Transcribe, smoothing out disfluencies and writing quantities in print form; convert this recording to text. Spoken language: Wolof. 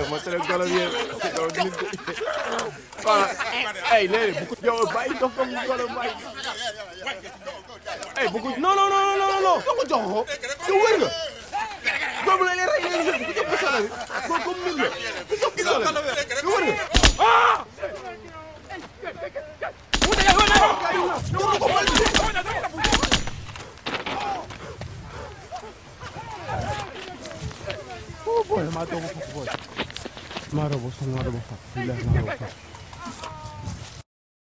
ma tere golo bi doo nit voilà ay léegi bu ko yow bàyyi dof ko golo bàyyi ay bu ko non non non non non ko jox ko yow wër nga doomu la rey léegi bu ko jox pistolet ko comme nit la bu jox pistolet yow wër nga ah oh boy ma dogo boy ma robo